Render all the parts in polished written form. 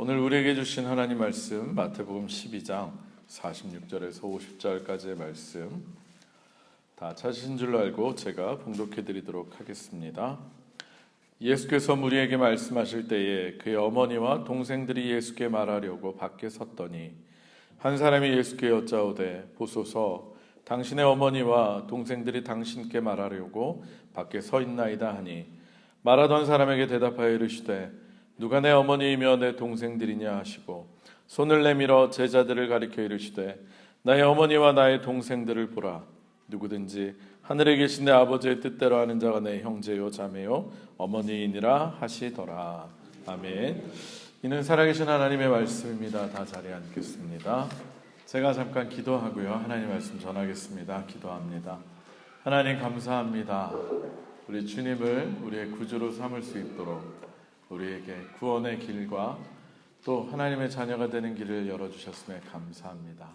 오늘 우리에게 주신 하나님 말씀 마태복음 12장 46절에서 50절까지의 말씀 다 찾으신 줄로 알고 제가 봉독해 드리도록 하겠습니다. 예수께서 무리에게 말씀하실 때에 그의 어머니와 동생들이 예수께 말하려고 밖에 섰더니 한 사람이 예수께 여짜오되 보소서 당신의 어머니와 동생들이 당신께 말하려고 밖에 서 있나이다 하니 말하던 사람에게 대답하여 이르시되 누가 내 어머니이며 내 동생들이냐 하시고 손을 내밀어 제자들을 가리켜 이르시되 나의 어머니와 나의 동생들을 보라. 누구든지 하늘에 계신 내 아버지의 뜻대로 하는 자가 내 형제요 자매요 어머니이니라 하시더라. 아멘. 이는 살아계신 하나님의 말씀입니다. 다 자리에 앉겠습니다. 제가 잠깐 기도하고요, 하나님 말씀 전하겠습니다. 기도합니다. 하나님 감사합니다. 우리 주님을 우리의 구주로 삼을 수 있도록 우리에게 구원의 길과 또 하나님의 자녀가 되는 길을 열어주셨음에 감사합니다.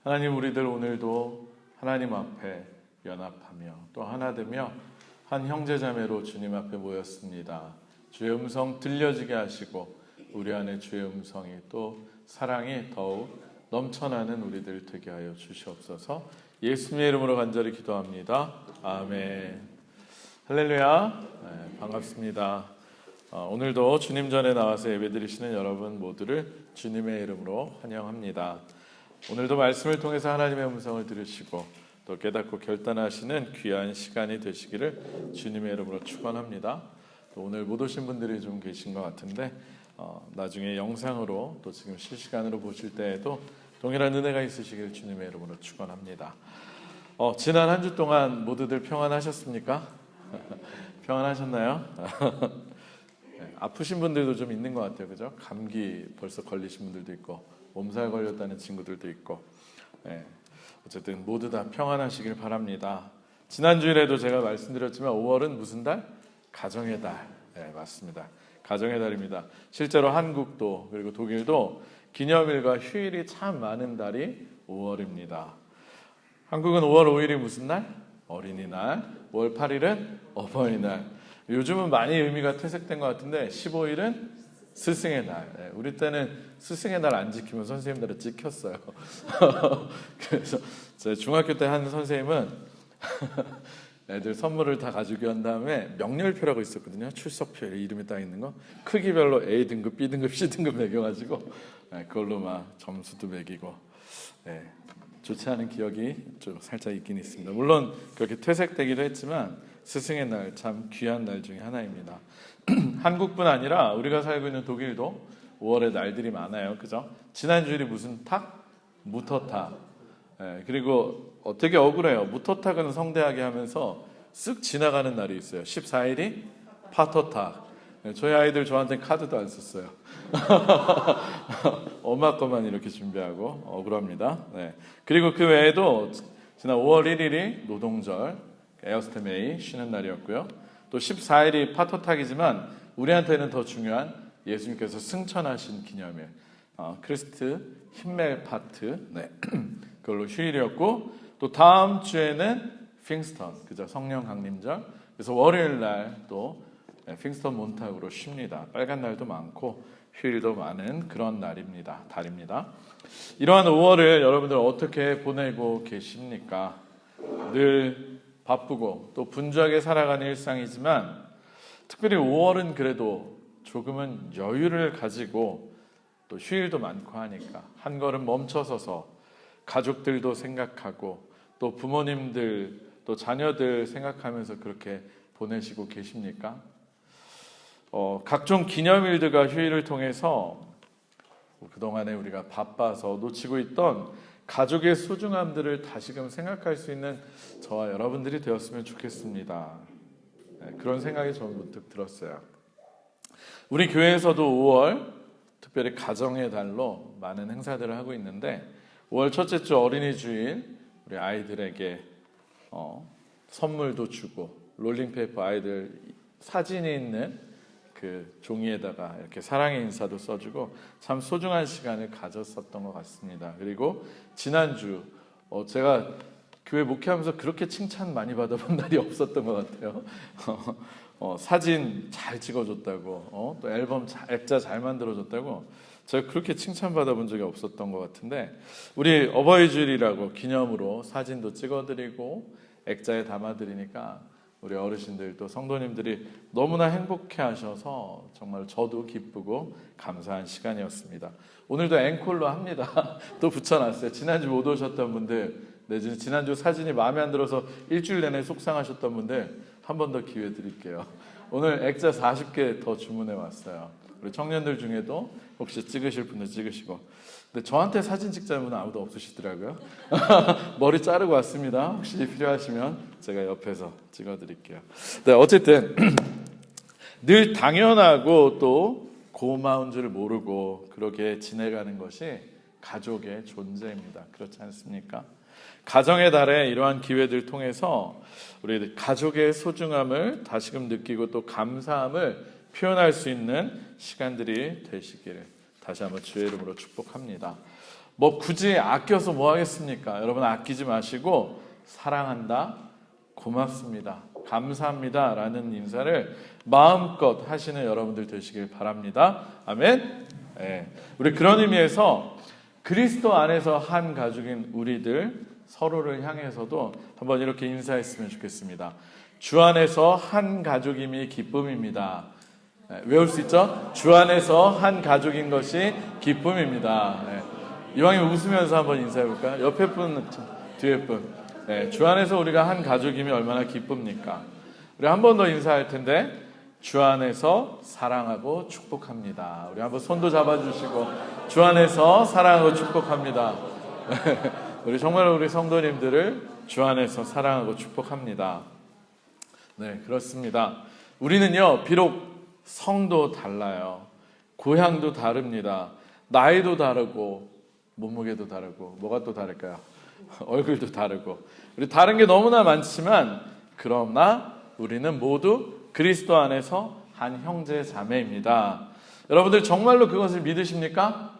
하나님, 우리들 오늘도 하나님 앞에 연합하며 또 하나 되며 한 형제자매로 주님 앞에 모였습니다. 주의 음성 들려지게 하시고 우리 안에 주의 음성이 또 사랑이 더욱 넘쳐나는 우리들 되게 하여 주시옵소서. 예수님의 이름으로 간절히 기도합니다. 아멘. 할렐루야. 네, 반갑습니다. 오늘도 주님 전에 나와서 예배드리시는 여러분 모두를 주님의 이름으로 환영합니다. 오늘도 말씀을 통해서 하나님의 음성을 들으시고 또 깨닫고 결단하시는 귀한 시간이 되시기를 주님의 이름으로 축원합니다. 또 오늘 못 오신 분들이 좀 계신 것 같은데 나중에 영상으로 또 지금 실시간으로 보실 때에도 동일한 은혜가 있으시기를 주님의 이름으로 축원합니다. 지난 한 주 동안 모두들 평안하셨습니까? 평안하셨나요? 아프신 분들도 좀 있는 것 같아요, 그죠? 감기 벌써 걸리신 분들도 있고 몸살 걸렸다는 친구들도 있고, 어쨌든 모두 다 평안하시길 바랍니다. 지난 주일에도 제가 말씀드렸지만 5월은 무슨 달? 가정의 달. 맞습니다. 가정의 달입니다. 실제로 한국도 그리고 독일도 기념일과 휴일이 참 많은 달이 5월입니다. 한국은 5월 5일이 무슨 날? 어린이날. 5월 8일은 어버이날. 요즘은 많이 의미가 퇴색된 것 같은데 15일은 스승의 날. 우리 때는 스승의 날 안 지키면 선생님들은 찍혔어요. 그래서 제 중학교 때 한 선생님은 애들 선물을 다 가지고 온 다음에 명렬표라고 있었거든요. 출석표 이름이 딱 있는 거. 크기별로 A 등급, B 등급, C 등급 매겨가지고 그걸로 막 점수도 매기고. 좋지 않은 기억이 좀 살짝 있긴 있습니다. 물론 그렇게 퇴색되기도 했지만 스승의 날 참 귀한 날 중에 하나입니다. 한국뿐 아니라 우리가 살고 있는 독일도 5월에 날들이 많아요. 그죠? 지난 주일이 무슨 탁? 무터탁. 그리고 되게 억울해요. 무터탁은 성대하게 하면서 쓱 지나가는 날이 있어요. 14일이 파터탁. 저희 아이들 저한테 카드도 안 썼어요. 엄마 것만 이렇게 준비하고 억울합니다. 그리고 그 외에도 지난 5월 1일이 노동절, 에어스테메이 쉬는 날이었고요. 또 14일이 파토탁이지만 우리한테는 더 중요한 예수님께서 승천하신 기념일, 크리스트 힌멜파트, 그걸로 휴일이었고, 또 다음 주에는 핑스턴, 그죠? 성령 강림절. 그래서 월요일 날 또 핑스턴 몬탁으로 쉽니다. 빨간 날도 많고 휴일도 많은 그런 날입니다. 달입니다. 이러한 5월을 여러분들 어떻게 보내고 계십니까? 늘 바쁘고 또 분주하게 살아가는 일상이지만 특별히 5월은 그래도 조금은 여유를 가지고 또 휴일도 많고 하니까 한 걸음 멈춰서서 가족들도 생각하고 또 부모님들 또 자녀들 생각하면서 그렇게 보내시고 계십니까? 각종 기념일들과 휴일을 통해서 그동안에 우리가 바빠서 놓치고 있던 가족의 소중함들을 다시금 생각할 수 있는 저와 여러분들이 되었으면 좋겠습니다. 그런 생각이 저는 문득 들었어요. 우리 교회에서도 5월 특별히 가정의 달로 많은 행사들을 하고 있는데 5월 첫째 주 어린이 주일 우리 아이들에게 선물도 주고 롤링페이퍼 아이들 사진이 있는 그 종이에다가 이렇게 사랑의 인사도 써주고 참 소중한 시간을 가졌었던 것 같습니다. 그리고 지난주 제가 교회 목회하면서 그렇게 칭찬 많이 받아본 날이 없었던 것 같아요. 사진 잘 찍어줬다고, 또 앨범 액자 잘 만들어줬다고 제가 그렇게 칭찬받아 본 적이 없었던 것 같은데, 우리 어버이 주일이라고 기념으로 사진도 찍어드리고 액자에 담아드리니까 우리 어르신들 또 성도님들이 너무나 행복해 하셔서 정말 저도 기쁘고 감사한 시간이었습니다. 오늘도 앵콜로 합니다. 또 붙여놨어요. 지난주 못 오셨던 분들, 지난주 사진이 마음에 안 들어서 일주일 내내 속상하셨던 분들 한 번 더 기회 드릴게요. 오늘 액자 40개 더 주문해 왔어요. 우리 청년들 중에도 혹시 찍으실 분들 찍으시고. 근데 저한테 사진 찍자는 분은 아무도 없으시더라고요. 머리 자르고 왔습니다. 혹시 필요하시면 제가 옆에서 찍어드릴게요. 네, 어쨌든 늘 당연하고 또 고마운 줄 모르고 그렇게 지내가는 것이 가족의 존재입니다. 그렇지 않습니까? 가정의 달에 이러한 기회들 통해서 우리 가족의 소중함을 다시금 느끼고 또 감사함을 표현할 수 있는 시간들이 되시기를 다시 한번 주의 이름으로 축복합니다. 뭐 굳이 아껴서 뭐 하겠습니까? 여러분 아끼지 마시고 사랑한다, 고맙습니다, 감사합니다 라는 인사를 마음껏 하시는 여러분들 되시길 바랍니다. 아멘. 네. 우리 그런 의미에서 그리스도 안에서 한 가족인 우리들 서로를 향해서도 한번 이렇게 인사했으면 좋겠습니다. 주 안에서 한 가족임이 기쁨입니다. 네, 외울 수 있죠? 주 안에서 한 가족인 것이 기쁨입니다. 네. 이왕이면 웃으면서 한번 인사해볼까요? 옆에 분, 뒤에 분. 네, 주 안에서 우리가 한 가족임이 얼마나 기쁩니까? 우리 한 번 더 인사할 텐데, 주 안에서 사랑하고 축복합니다. 우리 한번 손도 잡아주시고, 주 안에서 사랑하고 축복합니다. 우리 정말 우리 성도님들을 주 안에서 사랑하고 축복합니다. 네, 그렇습니다. 우리는요, 비록 성도 달라요. 고향도 다릅니다. 나이도 다르고 몸무게도 다르고 뭐가 또 다를까요? 얼굴도 다르고 우리 다른 게 너무나 많지만 그러나 우리는 모두 그리스도 안에서 한 형제 자매입니다. 여러분들 정말로 그것을 믿으십니까?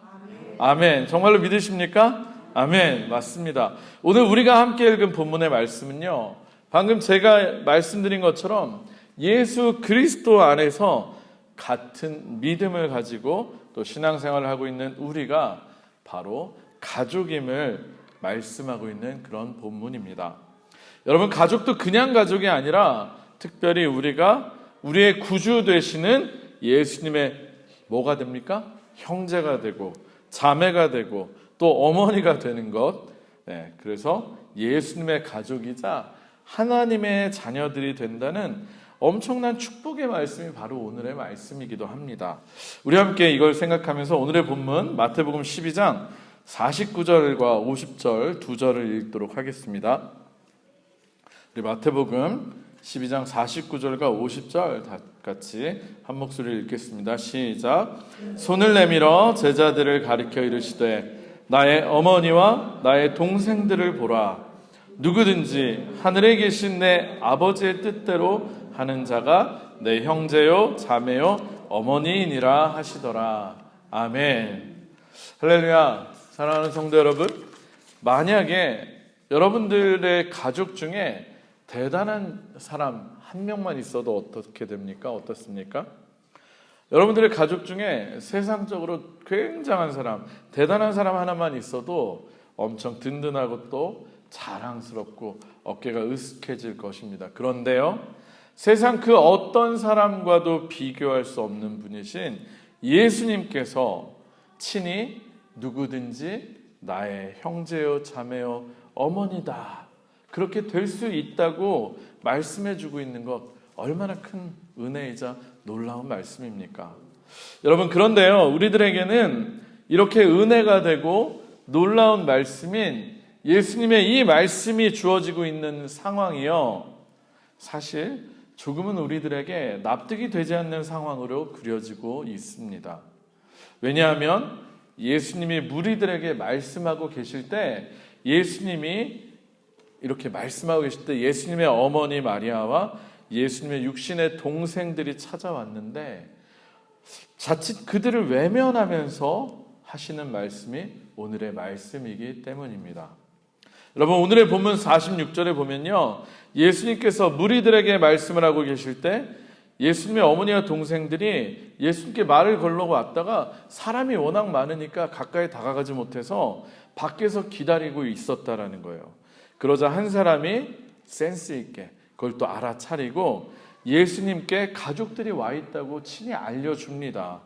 아멘. 정말로 믿으십니까? 아멘. 맞습니다. 오늘 우리가 함께 읽은 본문의 말씀은요, 방금 제가 말씀드린 것처럼 예수 그리스도 안에서 같은 믿음을 가지고 또 신앙생활을 하고 있는 우리가 바로 가족임을 말씀하고 있는 그런 본문입니다. 여러분, 가족도 그냥 가족이 아니라 특별히 우리가 우리의 구주 되시는 예수님의 뭐가 됩니까? 형제가 되고 자매가 되고 또 어머니가 되는 것. 네, 그래서 예수님의 가족이자 하나님의 자녀들이 된다는 엄청난 축복의 말씀이 바로 오늘의 말씀이기도 합니다. 우리 함께 이걸 생각하면서 오늘의 본문 마태복음 12장 49절과 50절 두 절을 읽도록 하겠습니다. 우리 마태복음 12장 49절과 50절 다 같이 한 목소리를 읽겠습니다. 시작. 손을 내밀어 제자들을 가리켜 이르시되 나의 어머니와 나의 동생들을 보라. 누구든지 하늘에 계신 내 아버지의 뜻대로 하는 자가 내 형제요 자매요 어머니이니라 하시더라. 아멘. 할렐루야. 사랑하는 성도 여러분, 만약에 여러분들의 가족 중에 대단한 사람 한 명만 있어도 어떻게 됩니까? 어떻습니까? 여러분들의 가족 중에 세상적으로 굉장한 사람, 대단한 사람 하나만 있어도 엄청 든든하고 또 자랑스럽고 어깨가 으쓱해질 것입니다. 그런데요, 세상 그 어떤 사람과도 비교할 수 없는 분이신 예수님께서 친히 누구든지 나의 형제요 자매요 어머니다, 그렇게 될 수 있다고 말씀해주고 있는 것, 얼마나 큰 은혜이자 놀라운 말씀입니까? 여러분, 그런데요, 우리들에게는 이렇게 은혜가 되고 놀라운 말씀인 예수님의 이 말씀이 주어지고 있는 상황이요, 사실 조금은 우리들에게 납득이 되지 않는 상황으로 그려지고 있습니다. 왜냐하면 예수님이 무리들에게 말씀하고 계실 때, 예수님이 이렇게 말씀하고 계실 때 예수님의 어머니 마리아와 예수님의 육신의 동생들이 찾아왔는데 자칫 그들을 외면하면서 하시는 말씀이 오늘의 말씀이기 때문입니다. 여러분, 오늘의 본문 46절에 보면요, 예수님께서 무리들에게 말씀을 하고 계실 때 예수님의 어머니와 동생들이 예수님께 말을 걸려고 왔다가 사람이 워낙 많으니까 가까이 다가가지 못해서 밖에서 기다리고 있었다라는 거예요. 그러자 한 사람이 센스 있게 그걸 또 알아차리고 예수님께 가족들이 와 있다고 친히 알려줍니다.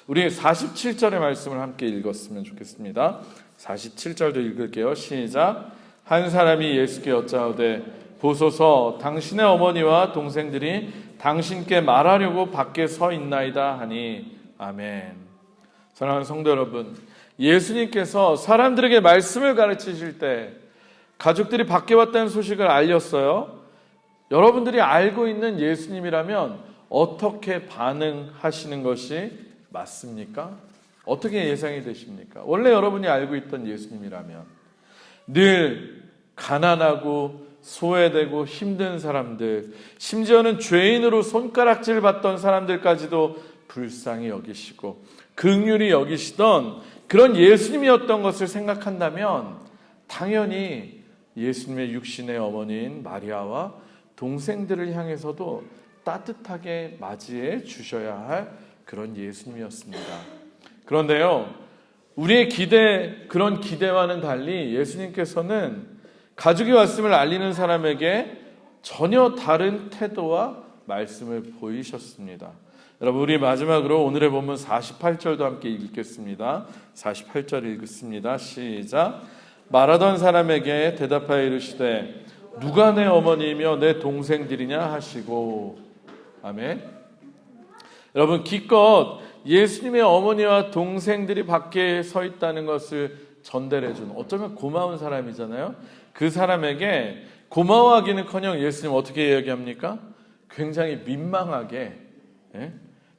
우리 47절의 말씀을 함께 읽었으면 좋겠습니다. 47절도 읽을게요. 시작. 한 사람이 예수께 여짜오되 보소서 당신의 어머니와 동생들이 당신께 말하려고 밖에 서 있나이다 하니 아멘. 사랑하는 성도 여러분, 예수님께서 사람들에게 말씀을 가르치실 때 가족들이 밖에 왔다는 소식을 알렸어요. 여러분들이 알고 있는 예수님이라면 어떻게 반응하시는 것이 맞습니까? 어떻게 예상이 되십니까? 원래 여러분이 알고 있던 예수님이라면 늘 가난하고 소외되고 힘든 사람들, 심지어는 죄인으로 손가락질 받던 사람들까지도 불쌍히 여기시고 긍휼히 여기시던 그런 예수님이었던 것을 생각한다면 당연히 예수님의 육신의 어머니인 마리아와 동생들을 향해서도 따뜻하게 맞이해 주셔야 할 그런 예수님이었습니다. 그런데요, 우리의 그런 기대와는 달리 예수님께서는 가족이 왔음을 알리는 사람에게 전혀 다른 태도와 말씀을 보이셨습니다. 여러분, 우리 마지막으로 오늘의 본문 48절도 함께 읽겠습니다. 48절 읽습니다. 시작. 말하던 사람에게 대답하여 이르시되 누가 내 어머니이며 내 동생들이냐 하시고 아멘. 여러분, 기껏 예수님의 어머니와 동생들이 밖에 서 있다는 것을 전달해준 어쩌면 고마운 사람이잖아요. 그 사람에게 고마워하기는커녕 예수님 어떻게 이야기합니까? 굉장히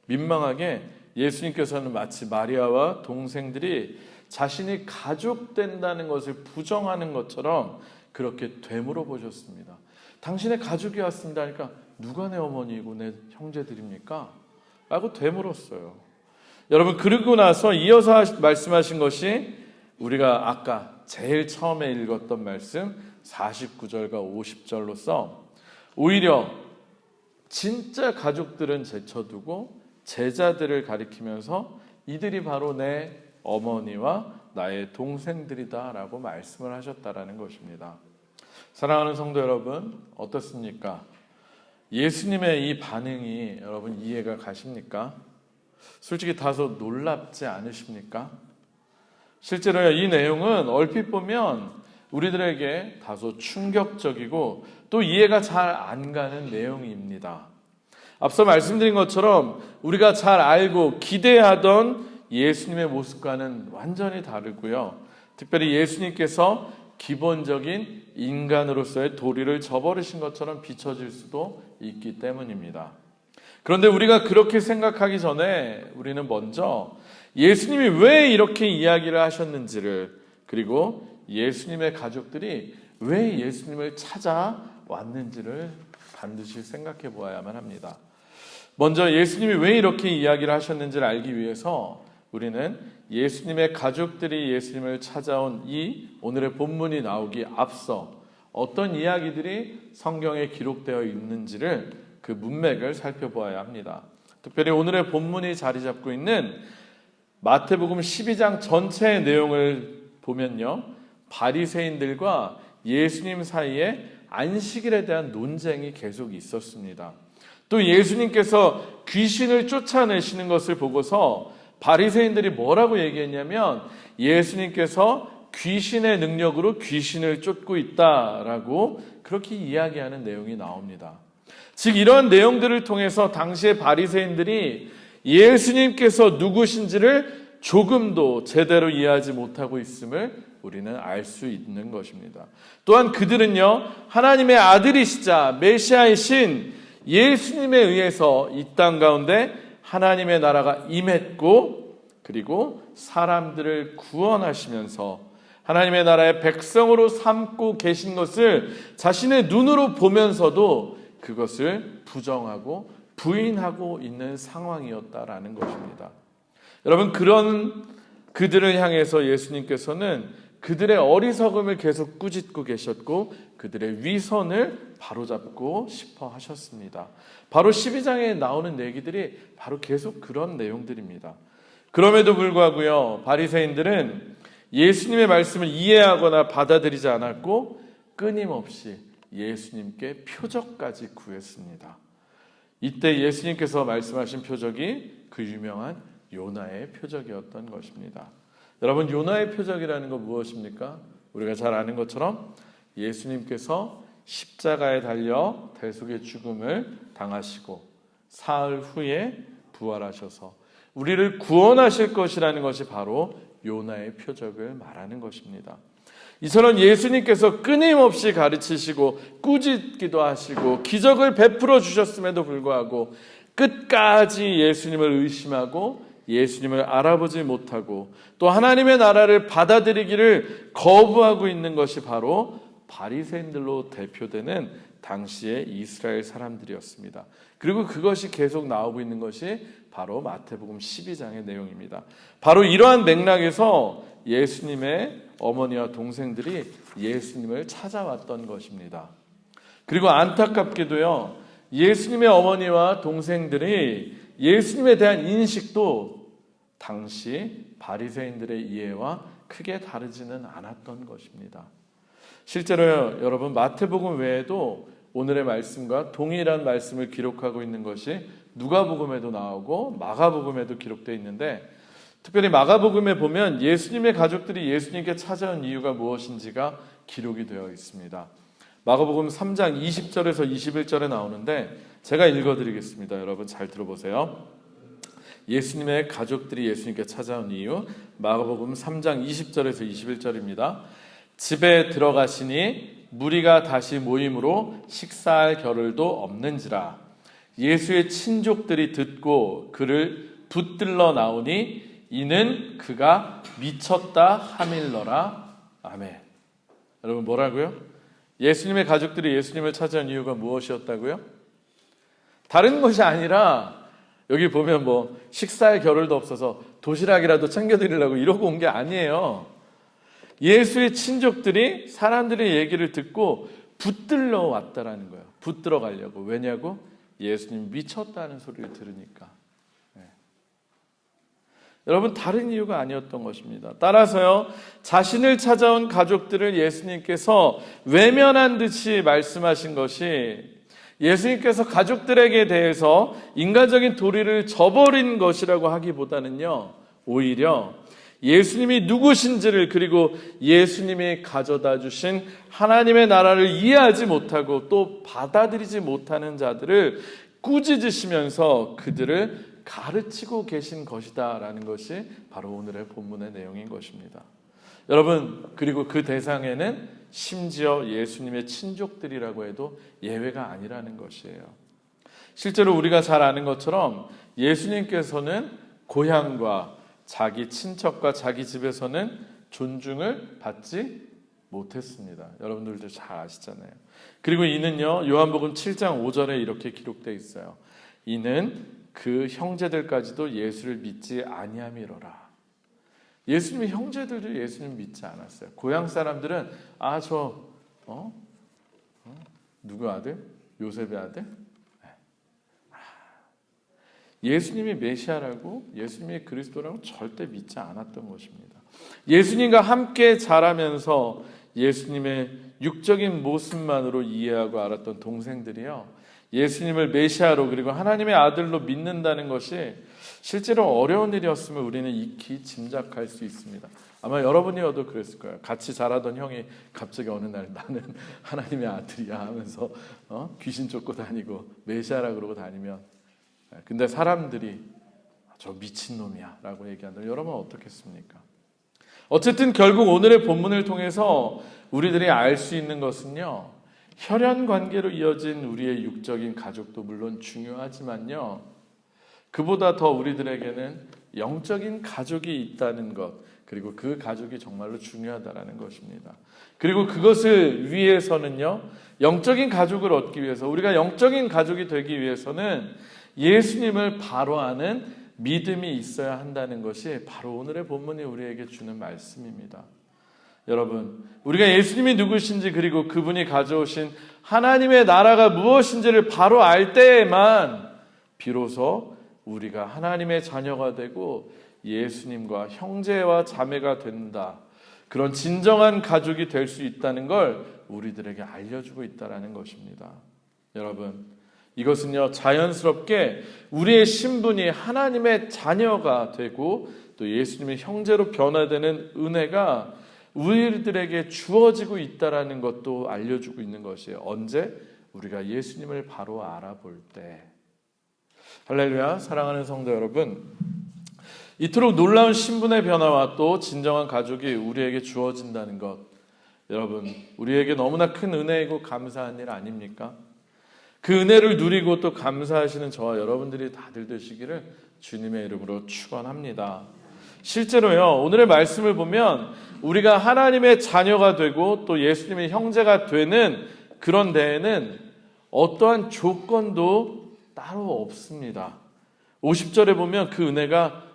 민망하게 예수님께서는 마치 마리아와 동생들이 자신이 가족 된다는 것을 부정하는 것처럼 그렇게 되물어 보셨습니다. 당신의 가족이 왔습니다 하니까 누가 내 어머니이고 내 형제들입니까? 라고 되물었어요. 여러분, 그러고 나서 이어서 말씀하신 것이 우리가 아까 제일 처음에 읽었던 말씀 49절과 50절로서 오히려 진짜 가족들은 제쳐두고 제자들을 가리키면서 이들이 바로 내 어머니와 나의 동생들이다 라고 말씀을 하셨다라는 것입니다. 사랑하는 성도 여러분, 어떻습니까? 예수님의 이 반응이 여러분 이해가 가십니까? 솔직히 다소 놀랍지 않으십니까? 실제로 이 내용은 얼핏 보면 우리들에게 다소 충격적이고 또 이해가 잘 안 가는 내용입니다. 앞서 말씀드린 것처럼 우리가 잘 알고 기대하던 예수님의 모습과는 완전히 다르고요. 특별히 예수님께서 기본적인 인간으로서의 도리를 저버리신 것처럼 비춰질 수도 있기 때문입니다. 그런데 우리가 그렇게 생각하기 전에 우리는 먼저 예수님이 왜 이렇게 이야기를 하셨는지를, 그리고 예수님의 가족들이 왜 예수님을 찾아왔는지를 반드시 생각해 보아야만 합니다. 먼저 예수님이 왜 이렇게 이야기를 하셨는지를 알기 위해서 우리는 예수님의 가족들이 예수님을 찾아온 이 오늘의 본문이 나오기 앞서 어떤 이야기들이 성경에 기록되어 있는지를 그 문맥을 살펴보아야 합니다. 특별히 오늘의 본문이 자리 잡고 있는 마태복음 12장 전체의 내용을 보면요, 바리새인들과 예수님 사이에 안식일에 대한 논쟁이 계속 있었습니다. 또 예수님께서 귀신을 쫓아내시는 것을 보고서 바리새인들이 뭐라고 얘기했냐면 예수님께서 귀신의 능력으로 귀신을 쫓고 있다라고 그렇게 이야기하는 내용이 나옵니다. 즉 이런 내용들을 통해서 당시의 바리새인들이 예수님께서 누구신지를 조금도 제대로 이해하지 못하고 있음을 우리는 알 수 있는 것입니다. 또한 그들은요, 하나님의 아들이시자 메시아이신 예수님에 의해서 이 땅 가운데 하나님의 나라가 임했고, 그리고 사람들을 구원하시면서 하나님의 나라의 백성으로 삼고 계신 것을 자신의 눈으로 보면서도 그것을 부정하고 부인하고 있는 상황이었다라는 것입니다. 여러분, 그런 그들을 향해서 예수님께서는 그들의 어리석음을 계속 꾸짖고 계셨고 그들의 위선을 바로잡고 싶어 하셨습니다. 바로 12장에 나오는 얘기들이 바로 계속 그런 내용들입니다. 그럼에도 불구하고요, 바리새인들은 예수님의 말씀을 이해하거나 받아들이지 않았고 끊임없이 예수님께 표적까지 구했습니다. 이때 예수님께서 말씀하신 표적이 그 유명한 요나의 표적이었던 것입니다. 여러분, 요나의 표적이라는 건 무엇입니까? 우리가 잘 아는 것처럼 예수님께서 십자가에 달려 대속의 죽음을 당하시고 사흘 후에 부활하셔서 우리를 구원하실 것이라는 것이 바로 요나의 표적을 말하는 것입니다. 이처럼 예수님께서 끊임없이 가르치시고 꾸짖기도 하시고 기적을 베풀어 주셨음에도 불구하고 끝까지 예수님을 의심하고 예수님을 알아보지 못하고 또 하나님의 나라를 받아들이기를 거부하고 있는 것이 바로 바리새인들로 대표되는 당시의 이스라엘 사람들이었습니다. 그리고 그것이 계속 나오고 있는 것이 바로 마태복음 12장의 내용입니다. 바로 이러한 맥락에서 예수님의 어머니와 동생들이 예수님을 찾아왔던 것입니다. 그리고 안타깝게도요, 예수님의 어머니와 동생들이 예수님에 대한 인식도 당시 바리새인들의 이해와 크게 다르지는 않았던 것입니다. 실제로요, 여러분, 마태복음 외에도 오늘의 말씀과 동일한 말씀을 기록하고 있는 것이 누가복음에도 나오고 마가복음에도 기록되어 있는데, 특별히 마가복음에 보면 예수님의 가족들이 예수님께 찾아온 이유가 무엇인지가 기록이 되어 있습니다. 마가복음 3장 20절에서 21절에 나오는데 제가 읽어드리겠습니다. 여러분 잘 들어보세요. 예수님의 가족들이 예수님께 찾아온 이유, 마가복음 3장 20절에서 21절입니다. 집에 들어가시니 무리가 다시 모임으로 식사할 겨를도 없는지라. 예수의 친족들이 듣고 그를 붙들러 나오니 이는 그가 미쳤다 하밀러라. 아멘. 여러분 뭐라고요? 예수님의 가족들이 예수님을 찾아온 이유가 무엇이었다고요? 다른 것이 아니라 여기 보면 뭐 식사할 겨를도 없어서 도시락이라도 챙겨드리려고 이러고 온 게 아니에요. 예수의 친족들이 사람들의 얘기를 듣고 붙들러 왔다라는 거예요. 붙들어 가려고. 왜냐고? 예수님 미쳤다는 소리를 들으니까. 네. 여러분 다른 이유가 아니었던 것입니다. 따라서요, 자신을 찾아온 가족들을 예수님께서 외면한 듯이 말씀하신 것이 예수님께서 가족들에게 대해서 인간적인 도리를 저버린 것이라고 하기보다는요, 오히려 예수님이 누구신지를 그리고 예수님이 가져다 주신 하나님의 나라를 이해하지 못하고 또 받아들이지 못하는 자들을 꾸짖으시면서 그들을 가르치고 계신 것이다라는 것이 바로 오늘의 본문의 내용인 것입니다. 여러분, 그리고 그 대상에는 심지어 예수님의 친족들이라고 해도 예외가 아니라는 것이에요. 실제로 우리가 잘 아는 것처럼 예수님께서는 고향과 자기 친척과 자기 집에서는 존중을 받지 못했습니다. 여러분들도 잘 아시잖아요. 그리고 이는요, 요한복음 7장 5절에 이렇게 기록되어 있어요. 이는 그 형제들까지도 예수를 믿지 아니함이로라. 예수님의 형제들도 예수님 믿지 않았어요. 고향 사람들은 누구 아들? 요셉의 아들? 예수님이 메시아라고, 예수님이 그리스도라고 절대 믿지 않았던 것입니다. 예수님과 함께 자라면서 예수님의 육적인 모습만으로 이해하고 알았던 동생들이요, 예수님을 메시아로 그리고 하나님의 아들로 믿는다는 것이 실제로 어려운 일이었으면 우리는 익히 짐작할 수 있습니다. 아마 여러분이어도 그랬을 거예요. 같이 자라던 형이 갑자기 어느 날 나는 하나님의 아들이야 하면서 귀신 쫓고 다니고 메시아라 그러고 다니면, 근데 사람들이 저 미친놈이야 라고 얘기한다면 여러분 어떻겠습니까? 어쨌든 결국 오늘의 본문을 통해서 우리들이 알 수 있는 것은요, 혈연 관계로 이어진 우리의 육적인 가족도 물론 중요하지만요, 그보다 더 우리들에게는 영적인 가족이 있다는 것, 그리고 그 가족이 정말로 중요하다는 것입니다. 그리고 그것을 위해서는요, 영적인 가족을 얻기 위해서, 우리가 영적인 가족이 되기 위해서는 예수님을 바로 아는 믿음이 있어야 한다는 것이 바로 오늘의 본문이 우리에게 주는 말씀입니다. 여러분, 우리가 예수님이 누구신지 그리고 그분이 가져오신 하나님의 나라가 무엇인지를 바로 알 때에만 비로소 우리가 하나님의 자녀가 되고 예수님과 형제와 자매가 된다. 그런 진정한 가족이 될 수 있다는 걸 우리들에게 알려주고 있다는 것입니다. 여러분, 이것은요, 자연스럽게 우리의 신분이 하나님의 자녀가 되고 또 예수님의 형제로 변화되는 은혜가 우리들에게 주어지고 있다는 것도 알려주고 있는 것이에요. 언제? 우리가 예수님을 바로 알아볼 때. 할렐루야. 사랑하는 성도 여러분, 이토록 놀라운 신분의 변화와 또 진정한 가족이 우리에게 주어진다는 것, 여러분, 우리에게 너무나 큰 은혜이고 감사한 일 아닙니까? 그 은혜를 누리고 또 감사하시는 저와 여러분들이 다들 되시기를 주님의 이름으로 축원합니다. 실제로요, 오늘의 말씀을 보면 우리가 하나님의 자녀가 되고 또 예수님의 형제가 되는 그런 데에는 어떠한 조건도 따로 없습니다. 50절에 보면 그 은혜가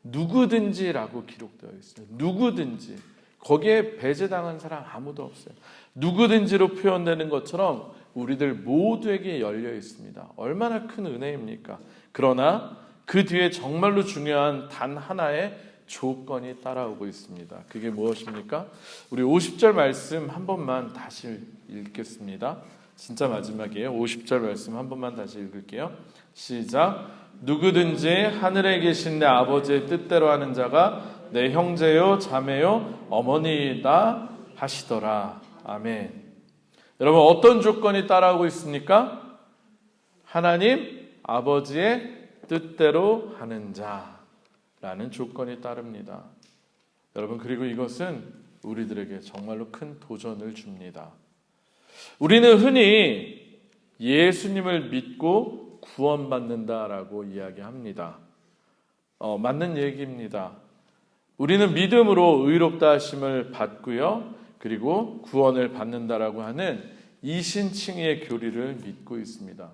누구든지라고 기록되어 있어요. 누구든지. 거기에 배제당한 사람 아무도 없어요. 누구든지로 표현되는 것처럼 우리들 모두에게 열려 있습니다. 얼마나 큰 은혜입니까? 그러나 그 뒤에 정말로 중요한 단 하나의 조건이 따라오고 있습니다. 그게 무엇입니까? 우리 50절 말씀 한 번만 다시 읽겠습니다. 진짜 마지막이에요. 50절 말씀 한 번만 다시 읽을게요. 시작. 누구든지 하늘에 계신 내 아버지의 뜻대로 하는 자가 내 형제요 자매요 어머니이다 하시더라. 아멘. 여러분, 어떤 조건이 따라오고 있습니까? 하나님 아버지의 뜻대로 하는 자라는 조건이 따릅니다. 여러분, 그리고 이것은 우리들에게 정말로 큰 도전을 줍니다. 우리는 흔히 예수님을 믿고 구원받는다라고 이야기합니다. 맞는 얘기입니다. 우리는 믿음으로 의롭다 하심을 받고요, 그리고 구원을 받는다라고 하는 이신칭의의 교리를 믿고 있습니다.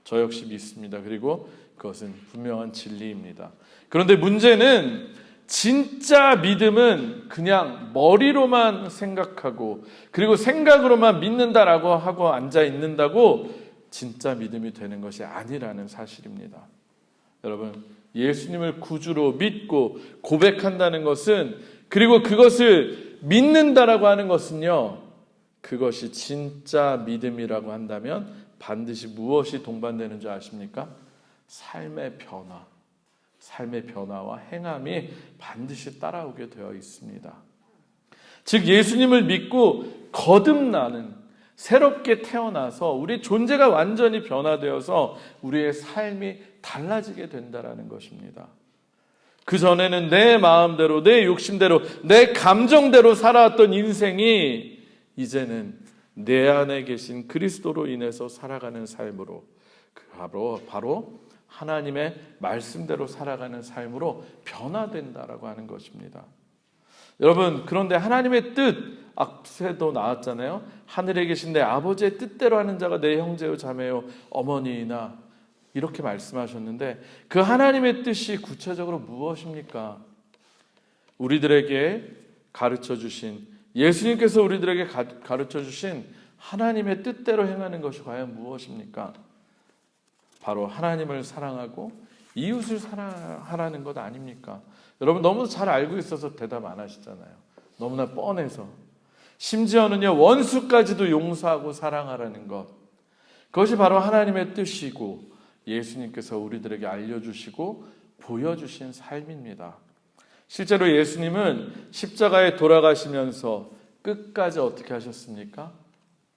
저 역시 믿습니다. 그리고 그것은 분명한 진리입니다. 그런데 문제는 진짜 믿음은 그냥 머리로만 생각하고 그리고 생각으로만 믿는다라고 하고 앉아 있는다고 진짜 믿음이 되는 것이 아니라는 사실입니다. 여러분, 예수님을 구주로 믿고 고백한다는 것은, 그리고 그것을 믿는다라고 하는 것은요, 그것이 진짜 믿음이라고 한다면 반드시 무엇이 동반되는 줄 아십니까? 삶의 변화, 삶의 변화와 행함이 반드시 따라오게 되어 있습니다. 즉, 예수님을 믿고 거듭나는, 새롭게 태어나서 우리 존재가 완전히 변화되어서 우리의 삶이 달라지게 된다는 것입니다. 그전에는 내 마음대로, 내 욕심대로, 내 감정대로 살아왔던 인생이 이제는 내 안에 계신 그리스도로 인해서 살아가는 삶으로, 바로 하나님의 말씀대로 살아가는 삶으로 변화된다라고 하는 것입니다. 여러분, 그런데 하나님의 뜻, 앞에도 나왔잖아요. 하늘에 계신 내 아버지의 뜻대로 하는 자가 내 형제요 자매요 어머니이나, 이렇게 말씀하셨는데 그 하나님의 뜻이 구체적으로 무엇입니까? 우리들에게 가르쳐 주신, 예수님께서 우리들에게 가르쳐 주신 하나님의 뜻대로 행하는 것이 과연 무엇입니까? 바로 하나님을 사랑하고 이웃을 사랑하라는 것 아닙니까? 여러분, 너무 잘 알고 있어서 대답 안 하시잖아요. 너무나 뻔해서. 심지어는요, 원수까지도 용서하고 사랑하라는 것, 그것이 바로 하나님의 뜻이고 예수님께서 우리들에게 알려주시고 보여주신 삶입니다. 실제로 예수님은 십자가에 돌아가시면서 끝까지 어떻게 하셨습니까?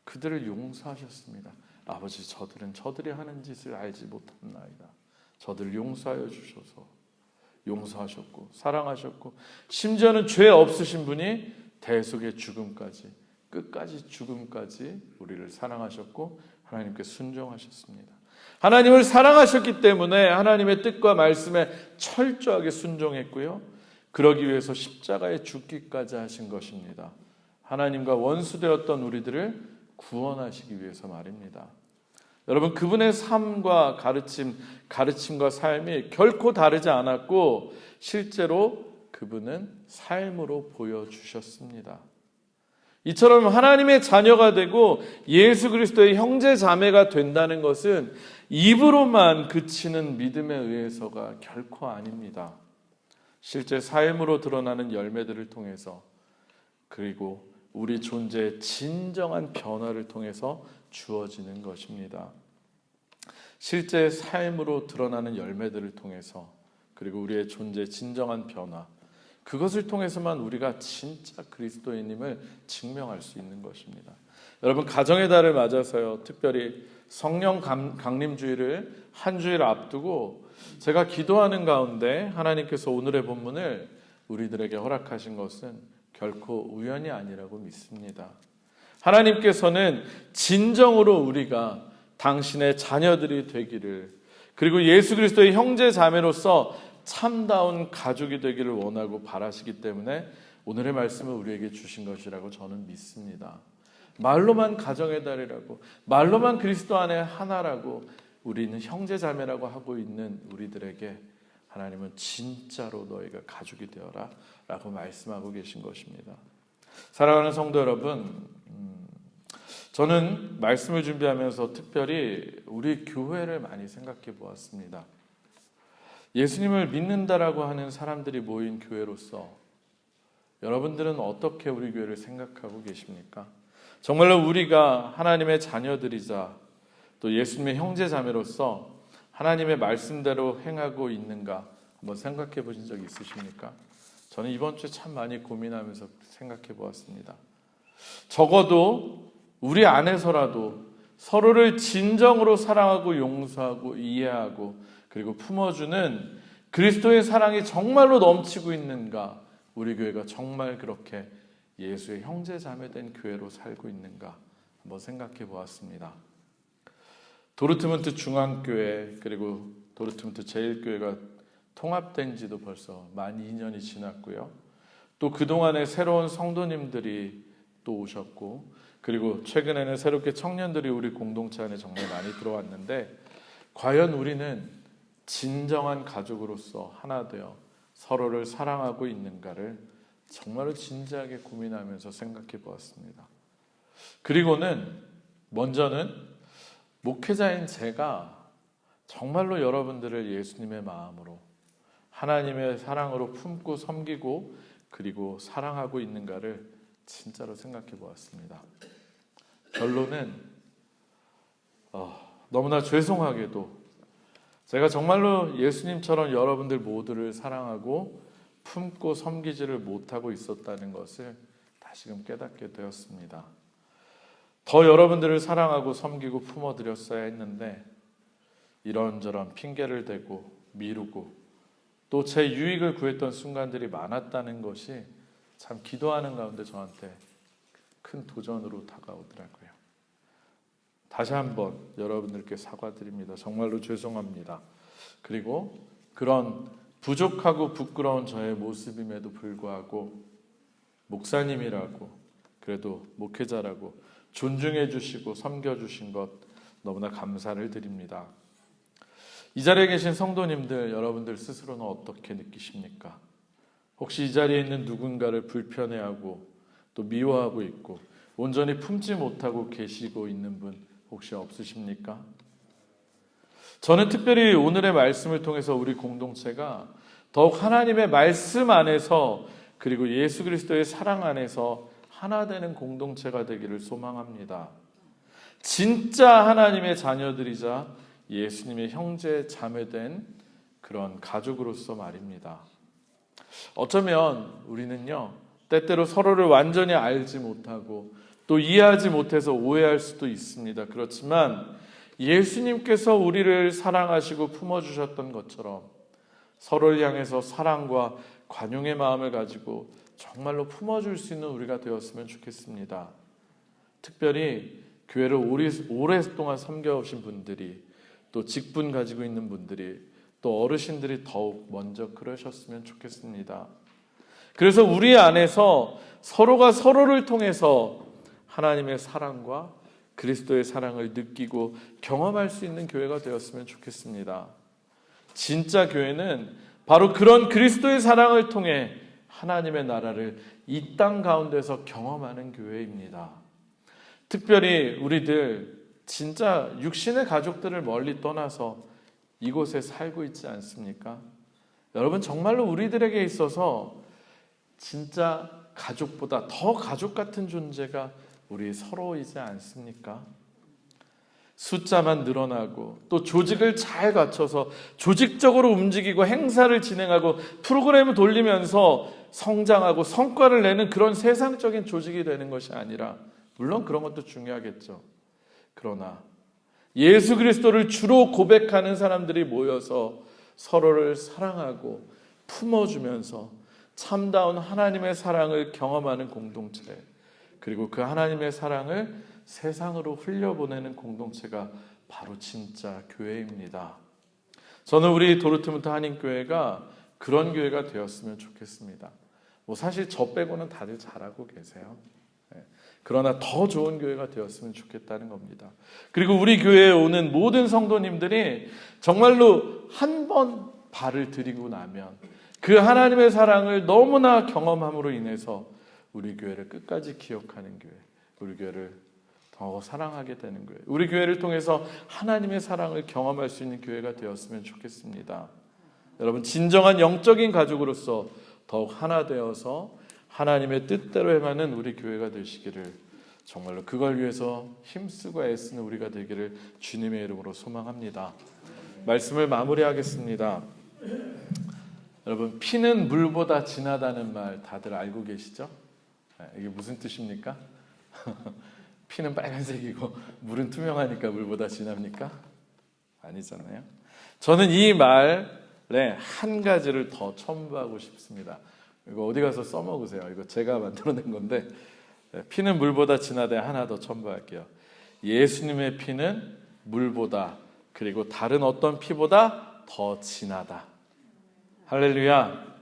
그들을 용서하셨습니다. 아버지, 저들은 저들이 하는 짓을 알지 못한나이다. 저들을 용서하여 주셔서 용서하셨고 사랑하셨고, 심지어는 죄 없으신 분이 대속의 죽음까지, 끝까지 죽음까지 우리를 사랑하셨고 하나님께 순종하셨습니다. 하나님을 사랑하셨기 때문에 하나님의 뜻과 말씀에 철저하게 순종했고요, 그러기 위해서 십자가에 죽기까지 하신 것입니다. 하나님과 원수되었던 우리들을 구원하시기 위해서 말입니다. 여러분, 그분의 삶과 가르침과 삶이 결코 다르지 않았고 실제로 그분은 삶으로 보여주셨습니다. 이처럼 하나님의 자녀가 되고 예수 그리스도의 형제 자매가 된다는 것은 입으로만 그치는 믿음에 의해서가 결코 아닙니다. 실제 삶으로 드러나는 열매들을 통해서, 그리고 우리 존재의 진정한 변화를 통해서 주어지는 것입니다. 실제 삶으로 드러나는 열매들을 통해서, 그리고 우리의 존재의 진정한 변화, 그것을 통해서만 우리가 진짜 그리스도인임을 증명할 수 있는 것입니다. 여러분, 가정의 달을 맞아서요, 특별히 성령 강림주일을 한 주일 앞두고 제가 기도하는 가운데 하나님께서 오늘의 본문을 우리들에게 허락하신 것은 결코 우연이 아니라고 믿습니다. 하나님께서는 진정으로 우리가 당신의 자녀들이 되기를, 그리고 예수 그리스도의 형제 자매로서 참다운 가족이 되기를 원하고 바라시기 때문에 오늘의 말씀을 우리에게 주신 것이라고 저는 믿습니다. 말로만 가정의 달이라고, 말로만 그리스도 안에 하나라고, 우리는 형제 자매라고 하고 있는 우리들에게 하나님은 진짜로 너희가 가족이 되어라 라고 말씀하고 계신 것입니다. 사랑하는 성도 여러분, 저는 말씀을 준비하면서 특별히 우리 교회를 많이 생각해 보았습니다. 예수님을 믿는다라고 하는 사람들이 모인 교회로서 여러분들은 어떻게 우리 교회를 생각하고 계십니까? 정말로 우리가 하나님의 자녀들이자 또 예수님의 형제 자매로서 하나님의 말씀대로 행하고 있는가 한번 생각해 보신 적 있으십니까? 저는 이번 주에 참 많이 고민하면서 생각해 보았습니다. 적어도 우리 안에서라도 서로를 진정으로 사랑하고 용서하고 이해하고 그리고 품어주는 그리스도의 사랑이 정말로 넘치고 있는가, 우리 교회가 정말 그렇게 예수의 형제 자매 된 교회로 살고 있는가 한번 생각해 보았습니다. 도르트문트 중앙교회 그리고 도르트문트 제1교회가 통합된 지도 벌써 만 2년이 지났고요. 또 그동안에 새로운 성도님들이 또 오셨고, 그리고 최근에는 새롭게 청년들이 우리 공동체 안에 정말 많이 들어왔는데, 과연 우리는 진정한 가족으로서 하나 되어 서로를 사랑하고 있는가를 정말로 진지하게 고민하면서 생각해 보았습니다. 그리고는 먼저는 목회자인 제가 정말로 여러분들을 예수님의 마음으로 하나님의 사랑으로 품고 섬기고 그리고 사랑하고 있는가를 진짜로 생각해 보았습니다. 결론은 너무나 죄송하게도 제가 정말로 예수님처럼 여러분들 모두를 사랑하고 품고 섬기지를 못하고 있었다는 것을 다시금 깨닫게 되었습니다. 더 여러분들을 사랑하고 섬기고 품어드렸어야 했는데 이런저런 핑계를 대고 미루고 또 제 유익을 구했던 순간들이 많았다는 것이 참 기도하는 가운데 저한테 큰 도전으로 다가오더라고요. 다시 한번 여러분들께 사과드립니다. 정말로 죄송합니다. 그리고 그런 부족하고 부끄러운 저의 모습임에도 불구하고 목사님이라고, 그래도 목회자라고 존중해 주시고 섬겨 주신 것 너무나 감사를 드립니다. 이 자리에 계신 성도님들, 여러분들 스스로는 어떻게 느끼십니까? 혹시 이 자리에 있는 누군가를 불편해하고 또 미워하고 있고 온전히 품지 못하고 계시고 있는 분 혹시 없으십니까? 저는 특별히 오늘의 말씀을 통해서 우리 공동체가 더욱 하나님의 말씀 안에서 그리고 예수 그리스도의 사랑 안에서 하나 되는 공동체가 되기를 소망합니다. 진짜 하나님의 자녀들이자 예수님의 형제 자매된 그런 가족으로서 말입니다. 어쩌면 우리는요, 때때로 서로를 완전히 알지 못하고 또 이해하지 못해서 오해할 수도 있습니다. 그렇지만 예수님께서 우리를 사랑하시고 품어주셨던 것처럼 서로를 향해서 사랑과 관용의 마음을 가지고 정말로 품어줄 수 있는 우리가 되었으면 좋겠습니다. 특별히 교회를 오랫동안 섬겨오신 분들이, 또 직분 가지고 있는 분들이, 또 어르신들이 더욱 먼저 그러셨으면 좋겠습니다. 그래서 우리 안에서 서로가 서로를 통해서 하나님의 사랑과 그리스도의 사랑을 느끼고 경험할 수 있는 교회가 되었으면 좋겠습니다. 진짜 교회는 바로 그런 그리스도의 사랑을 통해 하나님의 나라를 이 땅 가운데서 경험하는 교회입니다. 특별히 우리들 진짜 육신의 가족들을 멀리 떠나서 이곳에 살고 있지 않습니까? 여러분, 정말로 우리들에게 있어서 진짜 가족보다 더 가족 같은 존재가 우리 서로이지 않습니까? 숫자만 늘어나고 또 조직을 잘 갖춰서 조직적으로 움직이고 행사를 진행하고 프로그램을 돌리면서 성장하고 성과를 내는 그런 세상적인 조직이 되는 것이 아니라, 물론 그런 것도 중요하겠죠. 그러나 예수 그리스도를 주로 고백하는 사람들이 모여서 서로를 사랑하고 품어주면서 참다운 하나님의 사랑을 경험하는 공동체, 그리고 그 하나님의 사랑을 세상으로 흘려보내는 공동체가 바로 진짜 교회입니다. 저는 우리 도르트문트 한인교회가 그런 교회가 되었으면 좋겠습니다. 사실 저 빼고는 다들 잘하고 계세요. 그러나 더 좋은 교회가 되었으면 좋겠다는 겁니다. 그리고 우리 교회에 오는 모든 성도님들이 정말로 한 번 발을 들이고 나면 그 하나님의 사랑을 너무나 경험함으로 인해서 우리 교회를 끝까지 기억하는 교회, 우리 교회를 더 사랑하게 되는 교회, 우리 교회를 통해서 하나님의 사랑을 경험할 수 있는 교회가 되었으면 좋겠습니다. 여러분, 진정한 영적인 가족으로서 더욱 하나 되어서 하나님의 뜻대로 행하는 우리 교회가 되시기를, 정말로 그걸 위해서 힘쓰고 애쓰는 우리가 되기를 주님의 이름으로 소망합니다. 말씀을 마무리하겠습니다. 여러분, 피는 물보다 진하다는 말 다들 알고 계시죠? 이게 무슨 뜻입니까? 피는 빨간색이고 물은 투명하니까 물보다 진합니까? 아니잖아요. 저는 이 말에 한 가지를 더 첨부하고 싶습니다. 이거 어디 가서 써먹으세요. 이거 제가 만들어낸 건데, 피는 물보다 진하되 하나 더 첨부할게요. 예수님의 피는 물보다, 그리고 다른 어떤 피보다 더 진하다. 할렐루야.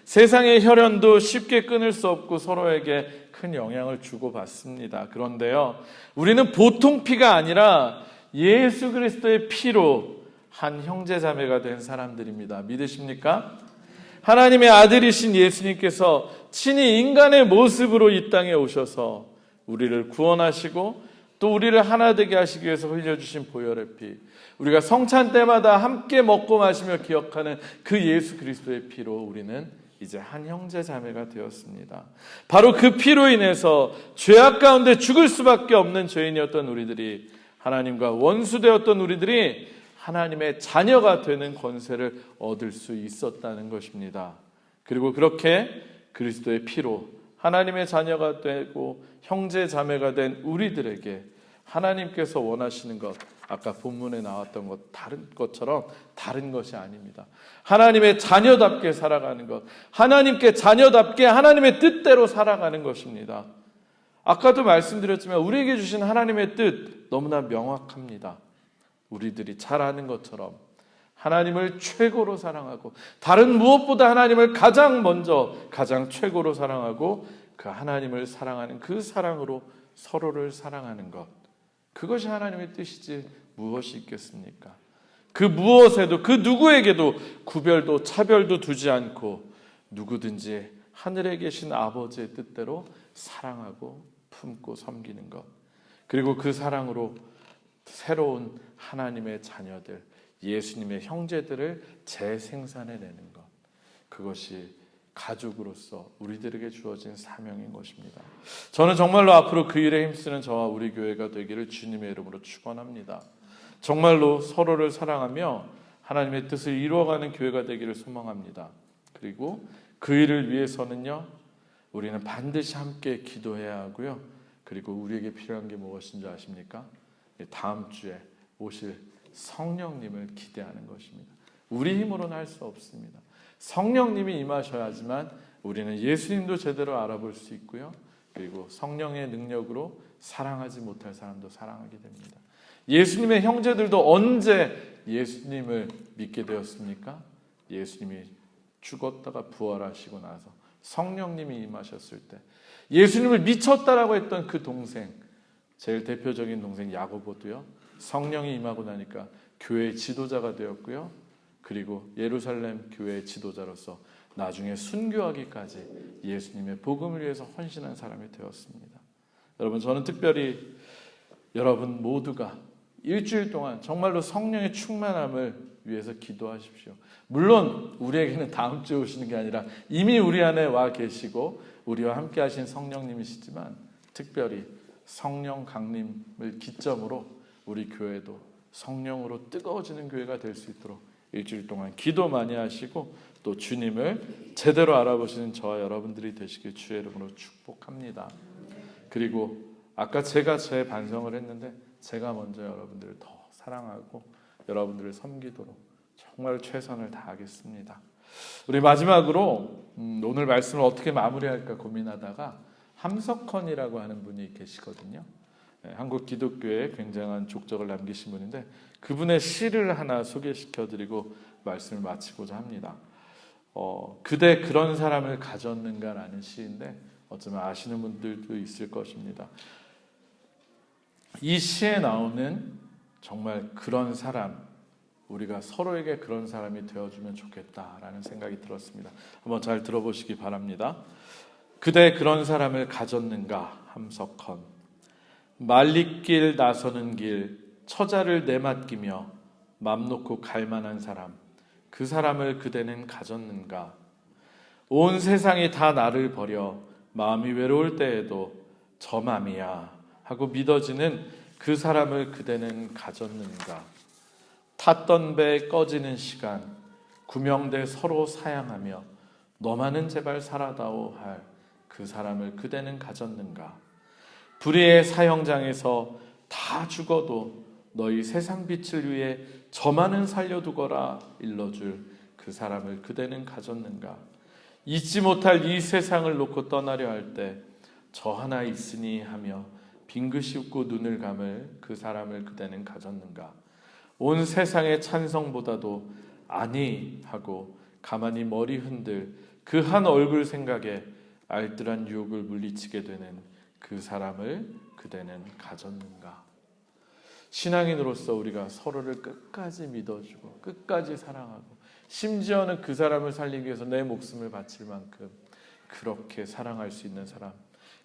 세상의 혈연도 쉽게 끊을 수 없고 서로에게 큰 영향을 주고받습니다. 그런데요, 우리는 보통 피가 아니라 예수 그리스도의 피로 한 형제자매가 된 사람들입니다. 믿으십니까? 하나님의 아들이신 예수님께서 친히 인간의 모습으로 이 땅에 오셔서 우리를 구원하시고 또 우리를 하나 되게 하시기 위해서 흘려주신 보혈의 피, 우리가 성찬 때마다 함께 먹고 마시며 기억하는 그 예수 그리스도의 피로 우리는 이제 한 형제 자매가 되었습니다. 바로 그 피로 인해서 죄악 가운데 죽을 수밖에 없는 죄인이었던 우리들이, 하나님과 원수되었던 우리들이 하나님의 자녀가 되는 권세를 얻을 수 있었다는 것입니다. 그리고 그렇게 그리스도의 피로 하나님의 자녀가 되고 형제 자매가 된 우리들에게 하나님께서 원하시는 것, 아까 본문에 나왔던 것 다른 것처럼 다른 것이 아닙니다. 하나님의 자녀답게 살아가는 것, 하나님께 자녀답게 하나님의 뜻대로 살아가는 것입니다. 아까도 말씀드렸지만 우리에게 주신 하나님의 뜻 너무나 명확합니다. 우리들이 잘 아는 것처럼 하나님을 최고로 사랑하고 다른 무엇보다 하나님을 가장 먼저 가장 최고로 사랑하고 그 하나님을 사랑하는 그 사랑으로 서로를 사랑하는 것, 그것이 하나님의 뜻이지 무엇이 있겠습니까? 그 무엇에도 그 누구에게도 구별도 차별도 두지 않고 누구든지 하늘에 계신 아버지의 뜻대로 사랑하고 품고 섬기는 것, 그리고 그 사랑으로 새로운 하나님의 자녀들, 예수님의 형제들을 재생산해내는 것, 그것이 가족으로서 우리들에게 주어진 사명인 것입니다. 저는 정말로 앞으로 그 일에 힘쓰는 저와 우리 교회가 되기를 주님의 이름으로 축원합니다. 정말로 서로를 사랑하며 하나님의 뜻을 이루어가는 교회가 되기를 소망합니다. 그리고 그 일을 위해서는요, 우리는 반드시 함께 기도해야 하고요. 그리고 우리에게 필요한 게 무엇인지 아십니까? 다음 주에 오실 성령님을 기대하는 것입니다. 우리 힘으로는 할 수 없습니다. 성령님이 임하셔야지만 우리는 예수님도 제대로 알아볼 수 있고요. 그리고 성령의 능력으로 사랑하지 못할 사람도 사랑하게 됩니다. 예수님의 형제들도 언제 예수님을 믿게 되었습니까? 예수님이 죽었다가 부활하시고 나서 성령님이 임하셨을 때, 예수님을 미쳤다라고 했던 그 동생, 제일 대표적인 동생 야고보도요, 성령이 임하고 나니까 교회의 지도자가 되었고요. 그리고 예루살렘 교회의 지도자로서 나중에 순교하기까지 예수님의 복음을 위해서 헌신한 사람이 되었습니다. 여러분, 저는 특별히 여러분 모두가 일주일 동안 정말로 성령의 충만함을 위해서 기도하십시오. 물론 우리에게는 다음 주에 오시는 게 아니라 이미 우리 안에 와 계시고 우리와 함께 하신 성령님이시지만, 특별히 성령 강림을 기점으로 우리 교회도 성령으로 뜨거워지는 교회가 될 수 있도록 일주일 동안 기도 많이 하시고, 또 주님을 제대로 알아보시는 저와 여러분들이 되시길 주의 이름으로 축복합니다. 그리고 아까 제가 제 반성을 했는데, 제가 먼저 여러분들을 더 사랑하고 여러분들을 섬기도록 정말 최선을 다하겠습니다. 우리 마지막으로 오늘 말씀을 어떻게 마무리할까 고민하다가 함석헌이라고 하는 분이 계시거든요. 한국 기독교에 굉장한 족적을 남기신 분인데, 그분의 시를 하나 소개시켜드리고 말씀을 마치고자 합니다. 그대 그런 사람을 가졌는가라는 시인데, 어쩌면 아시는 분들도 있을 것입니다. 이 시에 나오는 정말 그런 사람, 우리가 서로에게 그런 사람이 되어주면 좋겠다라는 생각이 들었습니다. 한번 잘 들어보시기 바랍니다. 그대 그런 사람을 가졌는가, 함석헌. 말리길 나서는 길, 처자를 내맡기며 맘 놓고 갈 만한 사람, 그 사람을 그대는 가졌는가. 온 세상이 다 나를 버려 마음이 외로울 때에도 저 맘이야 하고 믿어지는 그 사람을 그대는 가졌는가. 탔던 배 꺼지는 시간, 구명대 서로 사양하며 너만은 제발 살아다오 할 그 사람을 그대는 가졌는가. 불의의 사형장에서 다 죽어도 너희 세상 빛을 위해 저만은 살려두거라 일러줄 그 사람을 그대는 가졌는가. 잊지 못할 이 세상을 놓고 떠나려 할 때 저 하나 있으니 하며 빙긋이 웃고 눈을 감을 그 사람을 그대는 가졌는가. 온 세상의 찬성보다도 아니 하고 가만히 머리 흔들 그 한 얼굴 생각에 알뜰한 유혹을 물리치게 되는 그 사람을 그대는 가졌는가. 신앙인으로서 우리가 서로를 끝까지 믿어주고 끝까지 사랑하고, 심지어는 그 사람을 살리기 위해서 내 목숨을 바칠 만큼 그렇게 사랑할 수 있는 사람,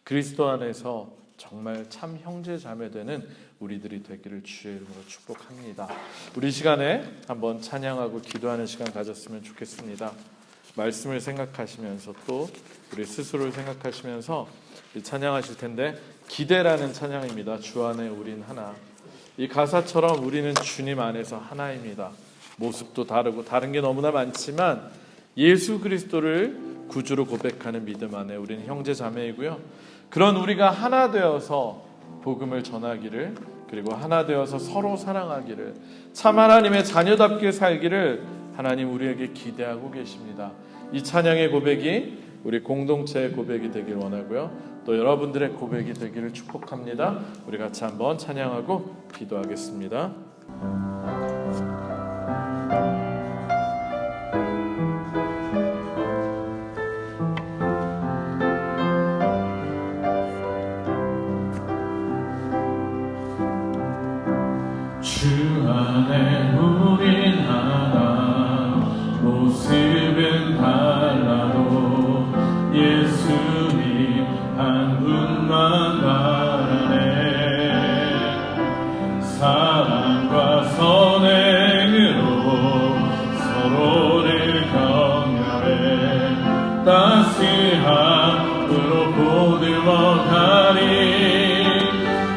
그리스도 안에서 정말 참 형제 자매 되는 우리들이 되기를 주의 이름으로 축복합니다. 우리 시간에 한번 찬양하고 기도하는 시간 가졌으면 좋겠습니다. 말씀을 생각하시면서 또 우리 스스로를 생각하시면서 찬양하실 텐데, 기대라는 찬양입니다. 주 안에 우린 하나. 이 가사처럼 우리는 주님 안에서 하나입니다. 모습도 다르고 다른 게 너무나 많지만 예수 그리스도를 구주로 고백하는 믿음 안에 우리는 형제 자매이고요. 그런 우리가 하나 되어서 복음을 전하기를, 그리고 하나 되어서 서로 사랑하기를, 참 하나님의 자녀답게 살기를 하나님 우리에게 기대하고 계십니다. 이 찬양의 고백이 우리 공동체의 고백이 되길 원하고요. 또 여러분들의 고백이 되기를 축복합니다. 우리 같이 한번 찬양하고 기도하겠습니다. 주 안에 우린 하나, 모습은 달라도 예수님 한 분만 바라네. 사랑과 선행으로 서로를 격려해 따스함으로 보듬어 가리.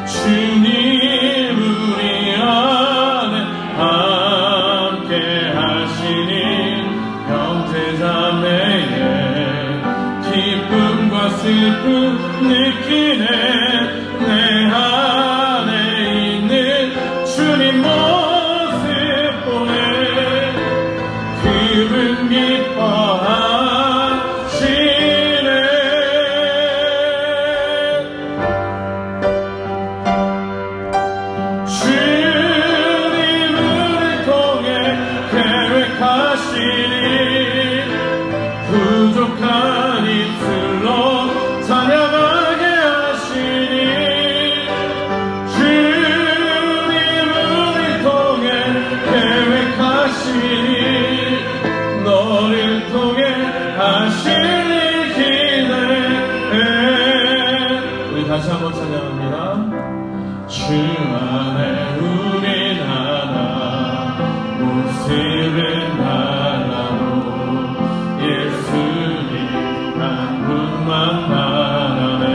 주님 우리 안에 함께 하시니 형제 자매의 기쁨과 슬픔 느끼네. 내 안에 있는 주님 모습 보네. 그분 기뻐하시네. 주님을 통해 계획하시니 부족한 입술로 찬양하게 하시니. 주 안에 우린 하나 모습은 달라도 예수님 한 분만 바라네.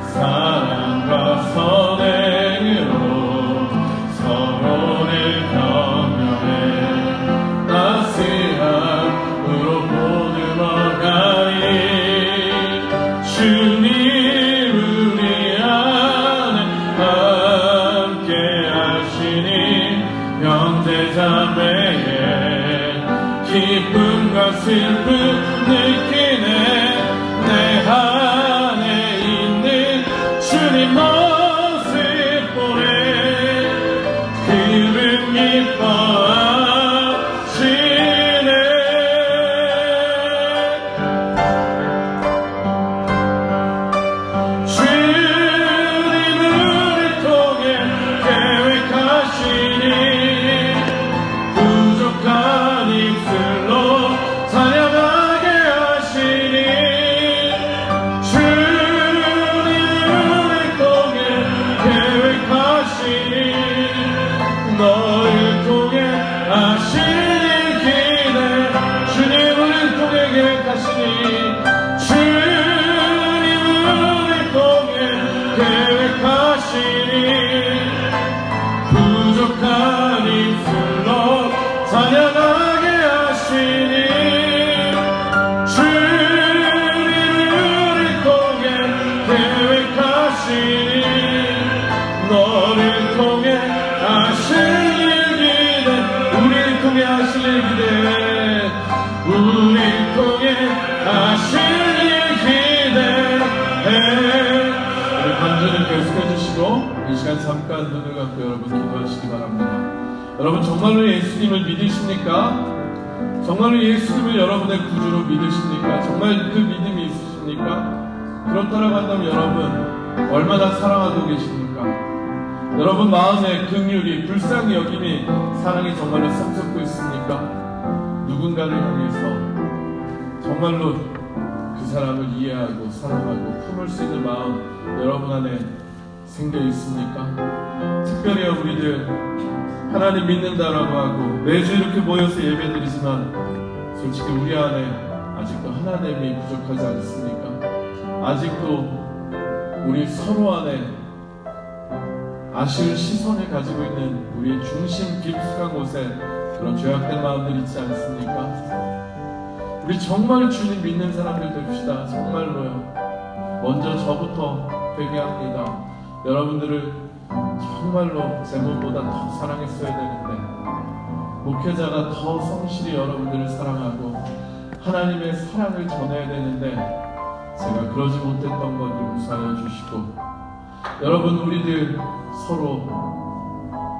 사랑과 선행으로 서로를 격려해 따스함으로 보듬어가리. 주님 우리 안에 함께 하시니 형제자매의 기쁨과 슬픔 느끼네. 내 안에 있는 주님 모습 보네. 그분 기뻐하시네. 주님 우리 통해 계획하시니 부족한 입술로 찬양하게 하시니. 주님 우리 통해 계획하시니 너를 통해 하실 기대. 주님 우리 통해 계획하시니 주님 우리 통해 계획하시니 부족한 입술로 찬양하게 하시니. 주님 우리 통해 계획하시니 너를 통해 하실 기대. 우리를 통해 하실 기대. 우리를 통해 하실 기대해. 우리 간절히 계속해 주시고 이 시간 잠깐 눈을 감고 여러분 기도하시기 바랍니다. 여러분 정말로 예수님을 믿으십니까? 정말로 예수님을 여러분의 구주로 믿으십니까? 정말 그 믿음이 있으십니까? 그렇다라고 한다면 여러분 얼마나 사랑하고 계십니까? 여러분 마음에 긍휼이 불쌍히 여김이 사랑이 정말로 샘솟고 있습니까? 누군가를 향해서 정말로 그 사람을 이해하고 사랑하고 품을 수 있는 마음 여러분 안에 생겨 있습니까? 특별히 우리들 하나님 믿는다라고 하고 매주 이렇게 모여서 예배드리지만 솔직히 우리 안에 아직도 하나님이 부족하지 않습니까? 아직도 우리 서로 안에 아쉬운 시선을 가지고 있는 우리의 중심 깊숙한 곳에 그런 죄악된 마음들 있지 않습니까? 우리 정말 주님 믿는 사람들 됩시다. 정말로요. 먼저 저부터 되게 합니다. 여러분들을 정말로 제 몸보다 더 사랑했어야 되는데 목회자가 더 성실히 여러분들을 사랑하고 하나님의 사랑을 전해야 되는데 제가 그러지 못했던 것 용서하여 주시고 여러분 우리들 서로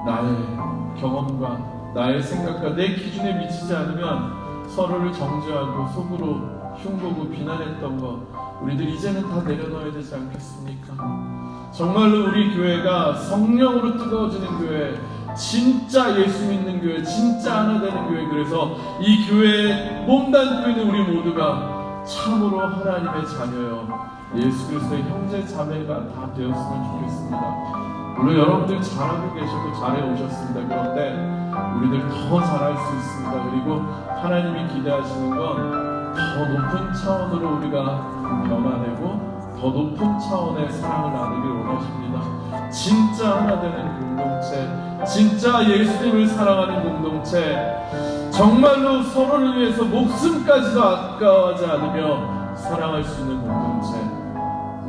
나의 경험과 나의 생각과 내 기준에 미치지 않으면 서로를 정죄하고 속으로 흉보고 비난했던 것 우리들 이제는 다 내려놓아야 되지 않겠습니까? 정말로 우리 교회가 성령으로 뜨거워지는 교회, 진짜 예수 믿는 교회, 진짜 하나 되는 교회. 그래서 이 교회에 몸담고 있는 우리 모두가 참으로 하나님의 자녀요 예수 그리스도의 형제 자매가 다 되었으면 좋겠습니다. 물론 여러분들 잘하고 계시고 잘해 오셨습니다. 그런데 우리들 더 잘할 수 있습니다. 그리고 하나님이 기대하시는 건 더 높은 차원으로 우리가 변화되고 더 높은 차원의 사랑을 나누길 원하십니다. 진짜 하나 되는 공동체, 진짜 예수님을 사랑하는 공동체, 정말로 서로를 위해서 목숨까지도 아까워하지 않으며 사랑할 수 있는 공동체,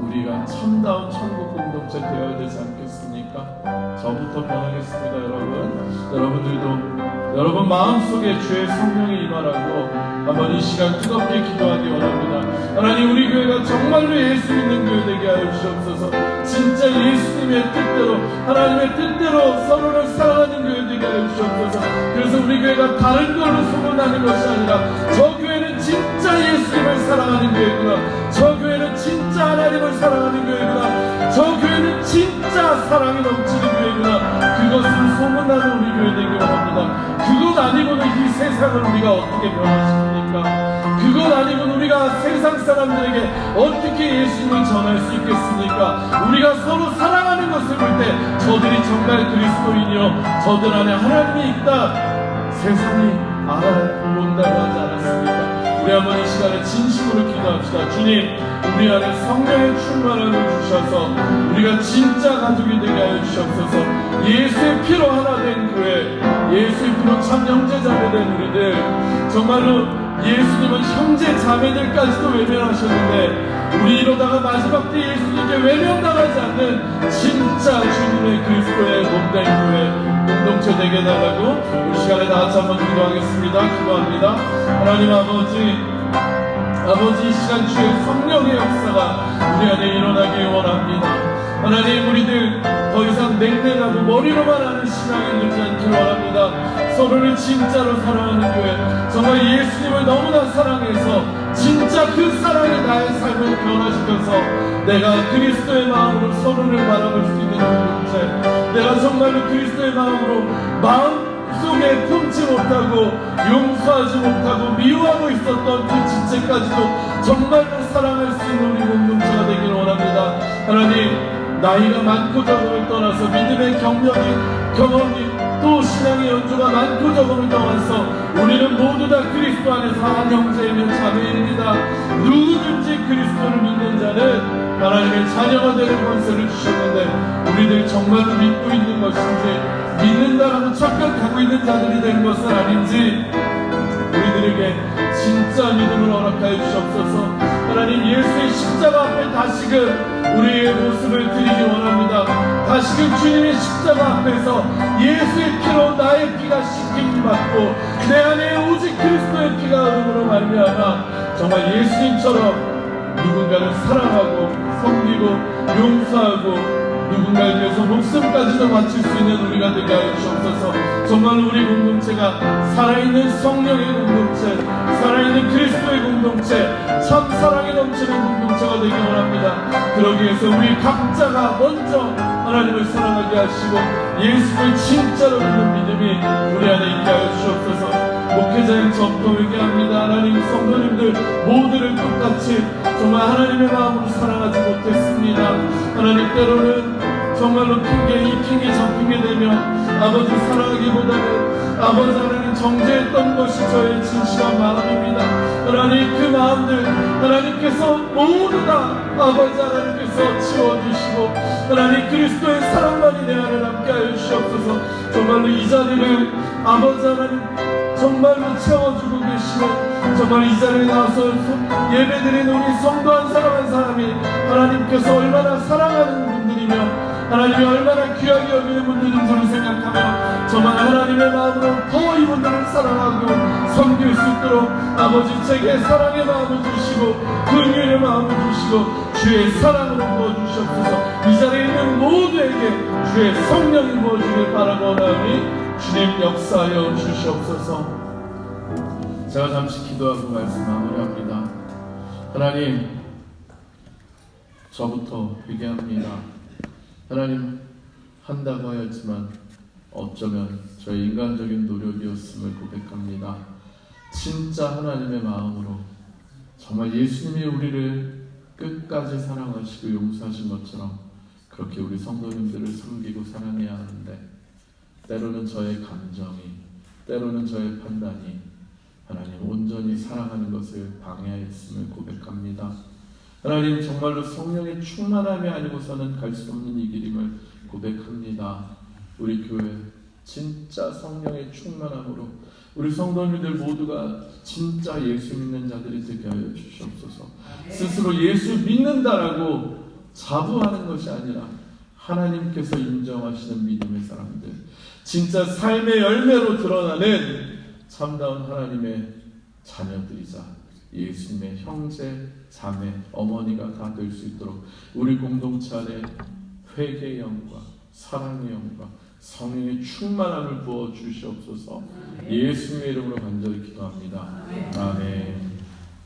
우리가 참다운 천국 공동체 되어야 되지 않겠습니까? 저부터 변하겠습니다. 여러분들도 여러분 마음속에 주의 성령이 임하라고 한번 이 시간 뜨겁게 기도하기 원합니다. 하나님 우리 교회가 정말로 예수 믿는 교회 되게 하여 주시옵소서. 진짜 예수님의 뜻대로 하나님의 뜻대로 서로를 사랑하는 교회 되게 하여 주시옵소서. 그래서 우리 교회가 다른 걸로 소문나는 것이 아니라 저 교회는 진짜 예수님을 사랑하는 교회구나, 저 교회는 진짜 하나님을 사랑하는 교회구나, 저 교회는 진짜 사랑이 넘치는 교회구나, 그것을 소문나는 우리 교회 되기 원합니다. 그것 아니고는 이 세상을 우리가 어떻게 변화시킵니까? 그것 아니고는 우리가 세상 사람들에게 어떻게 예수님을 전할 수 있겠습니까? 우리가 서로 사랑하는 것을 볼 때 저들이 정말 그리스도인이요 저들 안에 하나님이 있다 세상이 알아본다고 하지 않았습니까? 우리 한번 이 시간에 진심으로 기도합시다. 주님, 우리 안에 성령의 충만함을 주셔서 우리가 진짜 가족이 되게 하여 주시옵소서. 예수의 피로 하나 된 교회, 예수의 피로 참 형제자매 된 우리들, 정말로 예수님은 형제 자매들까지도 외면하셨는데 우리 이러다가 마지막 때 예수님께 외면당하지 않는 진짜 주님의 그리스도의 몸된 교회 공동체 되게 해달라고 우리 시간에 다 같이 한번 기도하겠습니다. 기도합니다. 하나님 아버지 이 시간 주의 성령의 역사가 우리 안에 일어나길 원합니다. 하나님 우리들 더 이상 냉랭하고 머리로만 하는 신앙이 되지 않길 원합니다. 서로를 진짜로 사랑하는 교회, 정말 예수님을 너무나 사랑해서 진짜 그 사랑이 나의 삶을 변화시켜서 내가 그리스도의 마음으로 서로를 바라볼 수 있는 공동체, 내가 정말로 그리스도의 마음으로 마음속에 품지 못하고 용서하지 못하고 미워하고 있었던 그 지체까지도 정말로 사랑할 수 있는 우리 공동체가 되기를 원합니다. 하나님 나이가 많고 적음을 떠나서 믿음의 경험이 또 신앙의 연주가 많고 적음을 떠나서 우리는 모두 다 그리스도 안에서 한 형제이며 자매입니다. 누구든지 그리스도를 믿는 자는 하나님의 자녀가 되는 권세를 주셨는데 우리들 정말로 믿고 있는 것인지 믿는다라고 착각하고 있는 자들이 된 것은 아닌지 우리들에게 진짜 믿음을 허락하여 주시옵소서. 하나님 예수의 십자가 앞에 다시금 우리의 모습을 드리기 원합니다. 다시금 주님의 십자가 앞에서 예수의 피로 나의 피가 씻김 받고 내 안에 오직 그리스도의 피가 흐름으로 말미암아 정말 예수님처럼 누군가를 사랑하고 섬기고 용서하고 누군가에 위해서 목숨까지도 바칠 수 있는 우리가 되게 하여 주옵소서. 정말 우리 공동체가 살아있는 성령의 공동체, 살아있는 그리스도의 공동체, 참 사랑이 넘치는 공동체가 되기 원합니다. 그러기 위해서 우리 각자가 먼저 하나님을 사랑하게 하시고 예수를 진짜로 믿는 믿음이 우리 안에 있게 하여 주옵소서. 목회자인 저부터 얘기합니다. 하나님 성도님들 모두를 똑같이 정말 하나님의 마음으로 사랑하지 못했습니다. 하나님 때로는 정말로 이 핑계 저 핑계 되며 아버지 사랑하기보다는 아버지 하나님 정죄했던 것이 저의 진실한 마음입니다. 하나님 그 마음들 하나님께서 모두 다 아버지 하나님께서 치워주시고 하나님 그리스도의 사랑만이 내 안에 남게 하여 주시옵소서. 정말로 이 자리를 아버지 하나님 정말로 채워주고 계시는 정말 이 자리에 나와서 예배드린 우리 성도 한 사람 한 사람이 하나님께서 얼마나 사랑하는 분들이며 하나님이 얼마나 귀하게 여기는 분들인 줄을 생각하며 정말 하나님의 마음으로 더 이분들을 사랑하고 섬길 수 있도록 아버지 제게 사랑의 마음을 주시고 긍휼의 마음을 주시고 주의 사랑으로 부어주시옵소서. 이 자리에 있는 모두에게 주의 성령이 부어주길 바라고 원하오니 주님 역사하여 주시옵소서. 제가 잠시 기도하고 말씀 마무리합니다. 하나님 저부터 회개합니다. 하나님 한다고 하였지만 어쩌면 저의 인간적인 노력이었음을 고백합니다. 진짜 하나님의 마음으로 정말 예수님이 우리를 끝까지 사랑하시고 용서하신 것처럼 그렇게 우리 성도님들을 섬기고 사랑해야 하는데 때로는 저의 감정이 때로는 저의 판단이 하나님 온전히 사랑하는 것을 방해했음을 고백합니다. 하나님 정말로 성령의 충만함이 아니고서는 갈 수 없는 이 길임을 고백합니다. 우리 교회 진짜 성령의 충만함으로 우리 성도님들 모두가 진짜 예수 믿는 자들이 되게 하여 주시옵소서. 스스로 예수 믿는다라고 자부하는 것이 아니라 하나님께서 인정하시는 믿음의 사람들, 진짜 삶의 열매로 드러나는 참다운 하나님의 자녀들이자 예수님의 형제, 자매, 어머니가 다 될 수 있도록 우리 공동체 안에 회개의 영과 사랑의 영과 성령의 충만함을 부어 주시옵소서. 예수님의 이름으로 간절히 기도합니다. 아멘.